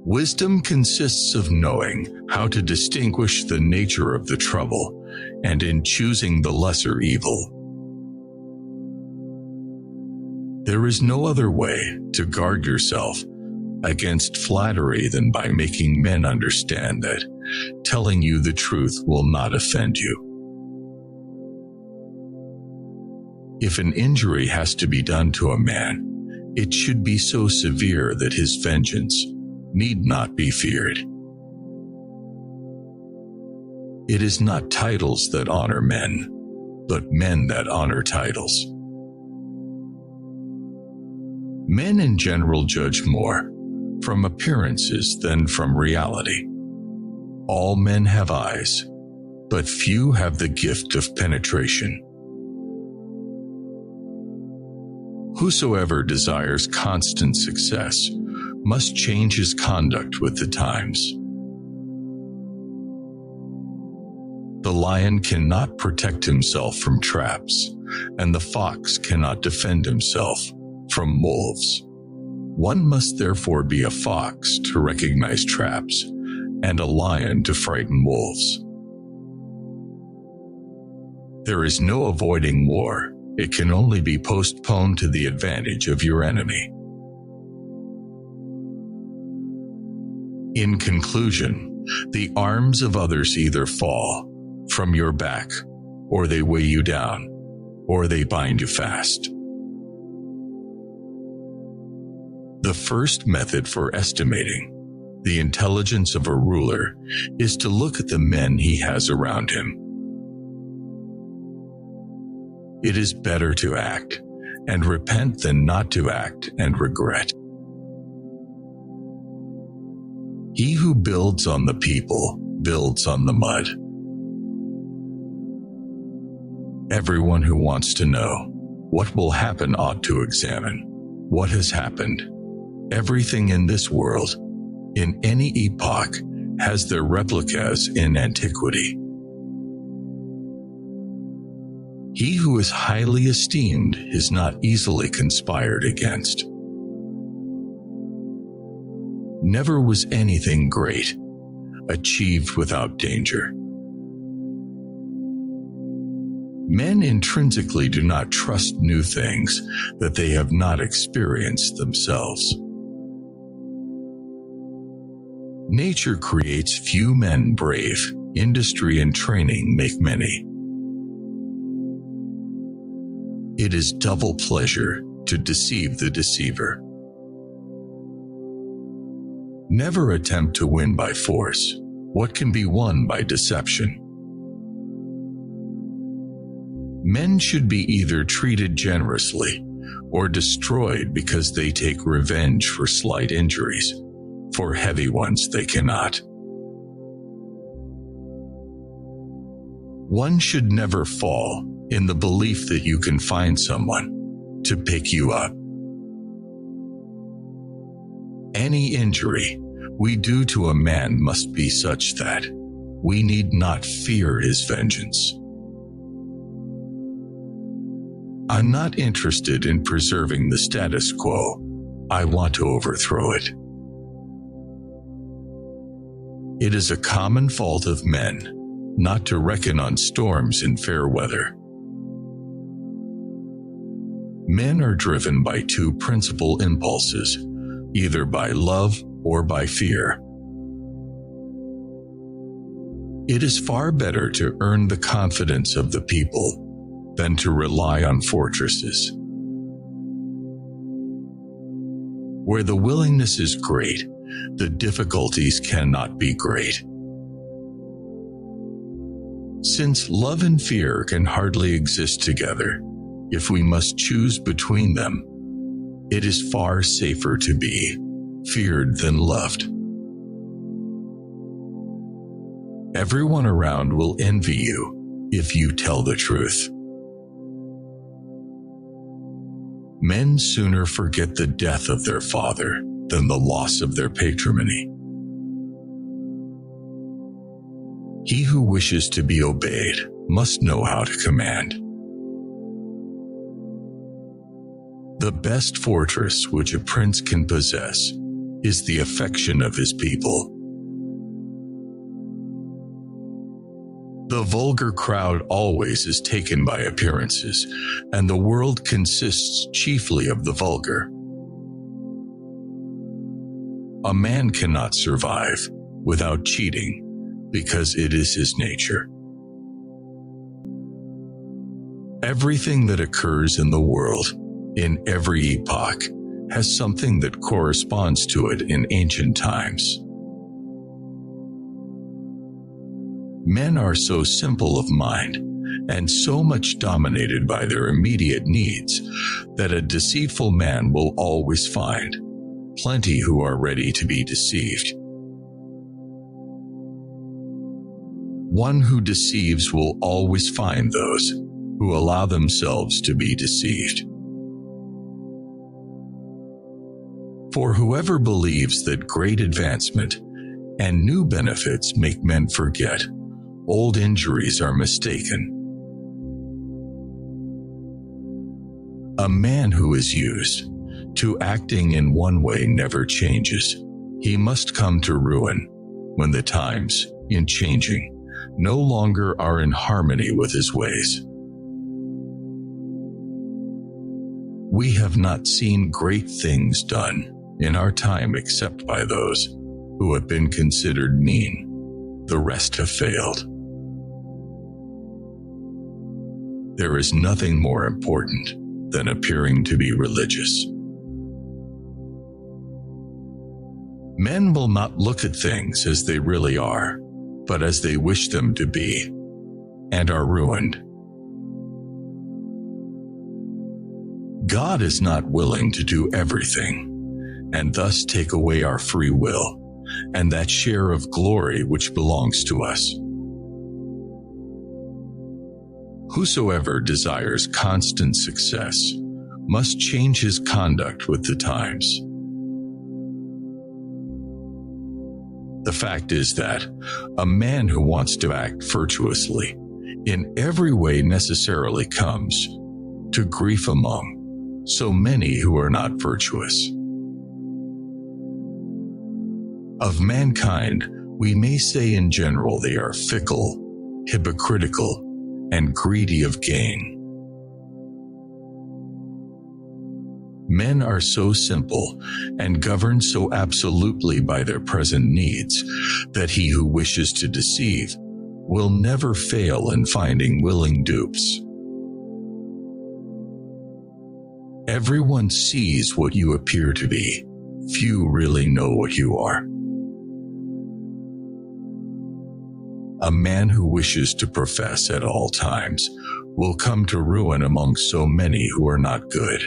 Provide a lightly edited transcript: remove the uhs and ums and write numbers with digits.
Wisdom consists of knowing how to distinguish the nature of the trouble and in choosing the lesser evil. There is no other way to guard yourself against flattery than by making men understand that telling you the truth will not offend you. If an injury has to be done to a man, it should be so severe that his vengeance need not be feared. It is not titles that honor men, but men that honor titles. Men in general judge more from appearances than from reality. All men have eyes, but few have the gift of penetration. Whosoever desires constant success must change his conduct with the times. The lion cannot protect himself from traps, and the fox cannot defend himself from wolves. One must therefore be a fox to recognize traps, and a lion to frighten wolves. There is no avoiding war. It can only be postponed to the advantage of your enemy. In conclusion, the arms of others either fall from your back, or they weigh you down, or they bind you fast. The first method for estimating the intelligence of a ruler is to look at the men he has around him. It is better to act and repent than not to act and regret. He who builds on the people builds on the mud. Everyone who wants to know what will happen ought to examine what has happened. Everything in this world, in any epoch, has their replicas in antiquity. He who is highly esteemed is not easily conspired against. Never was anything great achieved without danger. Men intrinsically do not trust new things that they have not experienced themselves. Nature creates few men brave. Industry and training make many. It is double pleasure to deceive the deceiver. Never attempt to win by force what can be won by deception. Men should be either treated generously or destroyed because they take revenge for slight injuries. For heavy ones they cannot. One should never fall in the belief that you can find someone to pick you up. Any injury we do to a man must be such that we need not fear his vengeance. I'm not interested in preserving the status quo. I want to overthrow it. It is a common fault of men not to reckon on storms in fair weather. Men are driven by two principal impulses, either by love or by fear. It is far better to earn the confidence of the people than to rely on fortresses. Where the willingness is great, the difficulties cannot be great. Since love and fear can hardly exist together, if we must choose between them, it is far safer to be feared than loved. Everyone around will envy you if you tell the truth. Men sooner forget the death of their father than the loss of their patrimony. He who wishes to be obeyed must know how to command. The best fortress which a prince can possess is the affection of his people. The vulgar crowd always is taken by appearances, and the world consists chiefly of the vulgar. A man cannot survive without cheating, because it is his nature. Everything that occurs in the world, in every epoch, has something that corresponds to it in ancient times. Men are so simple of mind and so much dominated by their immediate needs that a deceitful man will always find plenty who are ready to be deceived. One who deceives will always find those who allow themselves to be deceived. For whoever believes that great advancement and new benefits make men forget old injuries are mistaken. A man who is used to acting in one way never changes. He must come to ruin when the times, in changing, no longer are in harmony with his ways. We have not seen great things done in our time except by those who have been considered mean. The rest have failed. There is nothing more important than appearing to be religious. Men will not look at things as they really are, but as they wish them to be, and are ruined. God is not willing to do everything, and thus take away our free will, and that share of glory which belongs to us. Whosoever desires constant success must change his conduct with the times. The fact is that a man who wants to act virtuously in every way necessarily comes to grief among so many who are not virtuous. Of mankind, we may say in general they are fickle, hypocritical, and greedy of gain. Men are so simple and governed so absolutely by their present needs that he who wishes to deceive will never fail in finding willing dupes. Everyone sees what you appear to be. Few really know what you are. A man who wishes to profess at all times will come to ruin among so many who are not good.